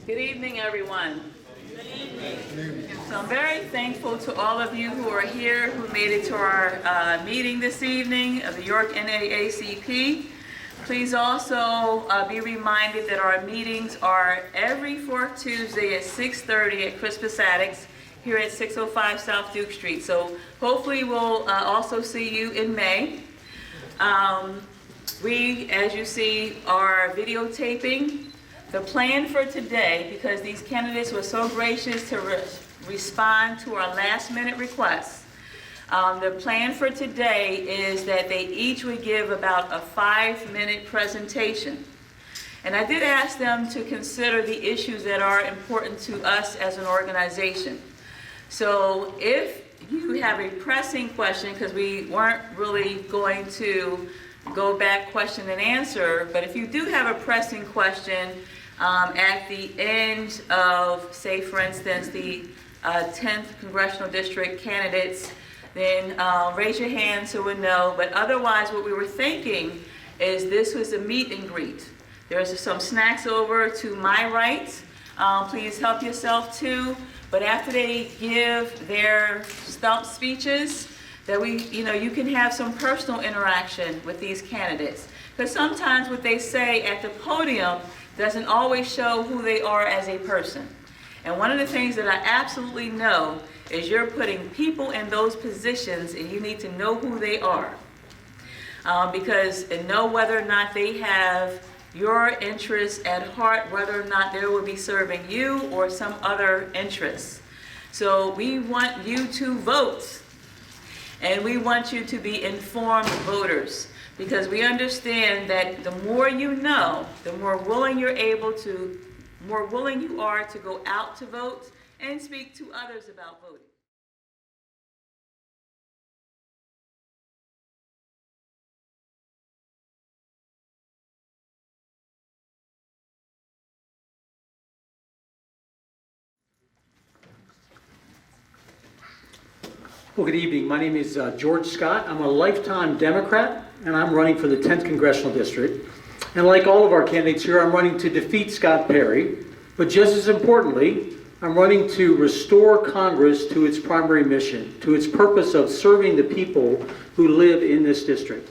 Good evening, everyone. Good evening. So I'm very thankful to all of you who are here, who made it to our meeting this evening of the York NAACP. Please also be reminded that our meetings are every fourth Tuesday at 6:30 at Crispus Attucks here at 605 South Duke Street. So hopefully we'll also see you in May. We, as you see, are videotaping. The plan for today, because these candidates were so gracious to respond to our last-minute requests, the plan for today is that they each would give about a 5-minute presentation. And I did ask them to consider the issues that are important to us as an organization. So if you have a pressing question, because we weren't really going to go back question and answer, but if you do have a pressing question at the end of, say for instance, the 10th Congressional District candidates, then raise your hand so we'll know. But otherwise, what we were thinking is this was a meet and greet. There's some snacks over to my right. Please help yourself too. But after they give their stump speeches, that you can have some personal interaction with these candidates. Because sometimes what they say at the podium doesn't always show who they are as a person. And one of the things that I absolutely know is you're putting people in those positions and you need to know who they are. And know whether or not they have your interests at heart, whether or not they will be serving you or some other interests. So we want you to vote. And we want you to be informed voters, because we understand that the more you know, the more willing you are to go out to vote and speak to others about voting. Well, good evening. My name is George Scott. I'm a lifetime Democrat, and I'm running for the 10th Congressional District. And like all of our candidates here, I'm running to defeat Scott Perry. But just as importantly, I'm running to restore Congress to its primary mission, to its purpose of serving the people who live in this district.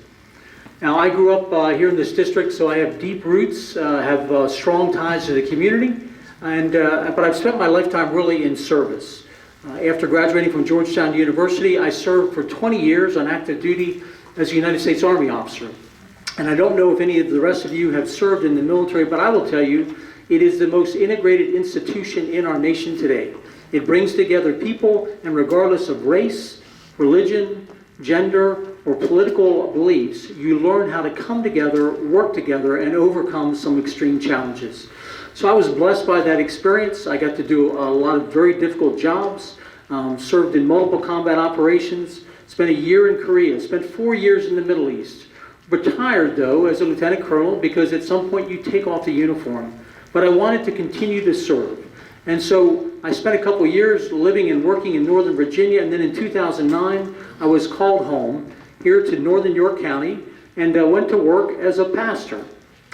Now, I grew up here in this district, so I have deep roots, have strong ties to the community, but I've spent my lifetime really in service. After graduating from Georgetown University, I served for 20 years on active duty as a United States Army officer. And I don't know if any of the rest of you have served in the military, but I will tell you, it is the most integrated institution in our nation today. It brings together people, and regardless of race, religion, gender, or political beliefs, you learn how to come together, work together, and overcome some extreme challenges. So I was blessed by that experience. I got to do a lot of very difficult jobs, served in multiple combat operations, spent a year in Korea, spent 4 years in the Middle East. Retired, though, as a lieutenant colonel, because at some point you take off the uniform. But I wanted to continue to serve. And so I spent a couple years living and working in Northern Virginia, and then in 2009, I was called home here to Northern York County and went to work as a pastor.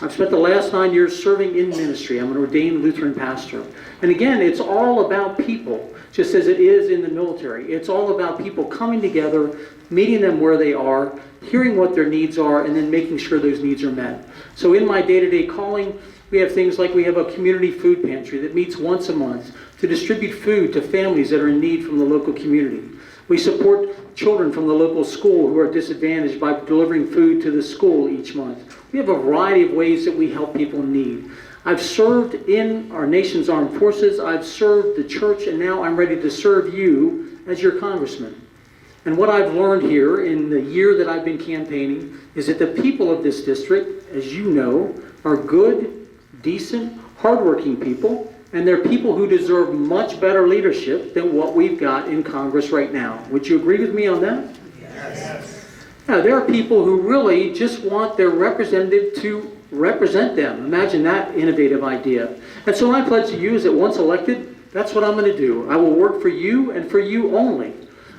I've spent the last 9 years serving in ministry. I'm an ordained Lutheran pastor. And again, it's all about people, just as it is in the military. It's all about people coming together, meeting them where they are, hearing what their needs are, and then making sure those needs are met. So in my day-to-day calling, we have things like we have a community food pantry that meets once a month to distribute food to families that are in need from the local community. We support children from the local school who are disadvantaged by delivering food to the school each month. We have a variety of ways that we help people in need. I've served in our nation's armed forces, I've served the church, and now I'm ready to serve you as your congressman. And what I've learned here in the year that I've been campaigning is that the people of this district, as you know, are good, decent, hardworking people, and they're people who deserve much better leadership than what we've got in Congress right now. Would you agree with me on that? Yes. Yeah, there are people who really just want their representative to represent them. Imagine that innovative idea. And so my pledge to you is that once elected, that's what I'm going to do. I will work for you and for you only.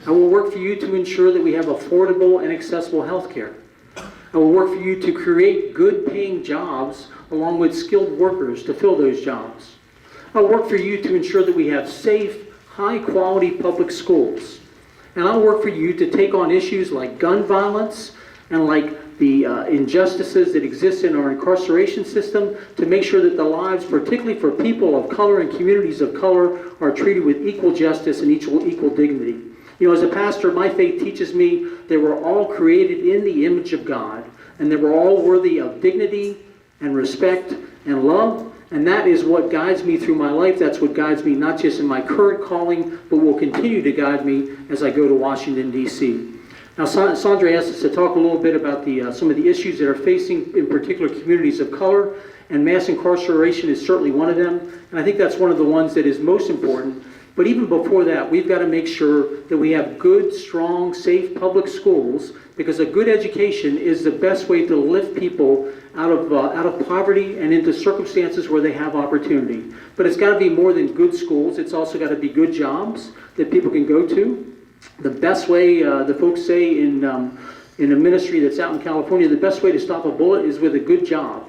I will work for you to ensure that we have affordable and accessible health care. I will work for you to create good paying jobs along with skilled workers to fill those jobs. I'll work for you to ensure that we have safe, high-quality public schools. And I'll work for you to take on issues like gun violence and like the injustices that exist in our incarceration system to make sure that the lives, particularly for people of color and communities of color, are treated with equal justice and equal dignity. You know, as a pastor, my faith teaches me that we're all created in the image of God and that we're all worthy of dignity and respect and love. And that is what guides me through my life. That's what guides me not just in my current calling, but will continue to guide me as I go to Washington, D.C. Now, Sandra asked us to talk a little bit about some of the issues that are facing, in particular, communities of color, and mass incarceration is certainly one of them. And I think that's one of the ones that is most important. But even before that, we've got to make sure that we have good, strong, safe public schools, because a good education is the best way to lift people out of poverty and into circumstances where they have opportunity. But it's got to be more than good schools. It's also got to be good jobs that people can go to. The best way, the folks say in a ministry that's out in California, the best way to stop a bullet is with a good job.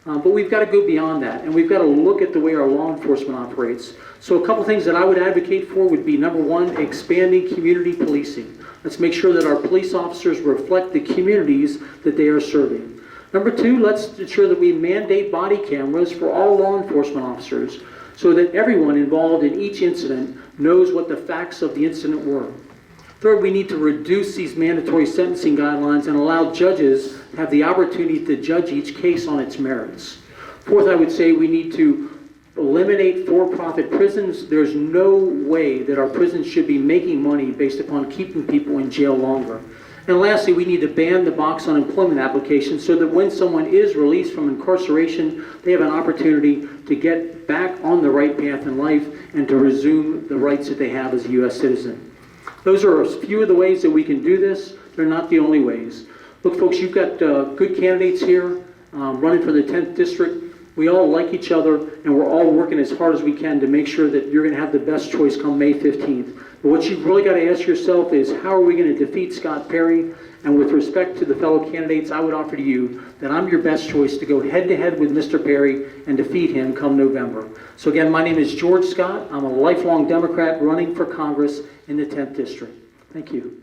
But we've got to go beyond that, and we've got to look at the way our law enforcement operates. So a couple things that I would advocate for would be, number one, expanding community policing. Let's make sure that our police officers reflect the communities that they are serving. Number two, let's ensure that we mandate body cameras for all law enforcement officers so that everyone involved in each incident knows what the facts of the incident were. Third, we need to reduce these mandatory sentencing guidelines and allow judges to have the opportunity to judge each case on its merits. Fourth, I would say we need to eliminate for-profit prisons. There's no way that our prisons should be making money based upon keeping people in jail longer. And lastly, we need to ban the box unemployment application so that when someone is released from incarceration, they have an opportunity to get back on the right path in life and to resume the rights that they have as a U.S. citizen. Those are a few of the ways that we can do this. They're not the only ways. Look, folks, you've got good candidates here running for the 10th district. We all like each other, and we're all working as hard as we can to make sure that you're going to have the best choice come May 15th. But what you've really got to ask yourself is, how are we going to defeat Scott Perry? And with respect to the fellow candidates, I would offer to you that I'm your best choice to go head-to-head with Mr. Perry and defeat him come November. So again, my name is George Scott. I'm a lifelong Democrat running for Congress in the 10th District. Thank you.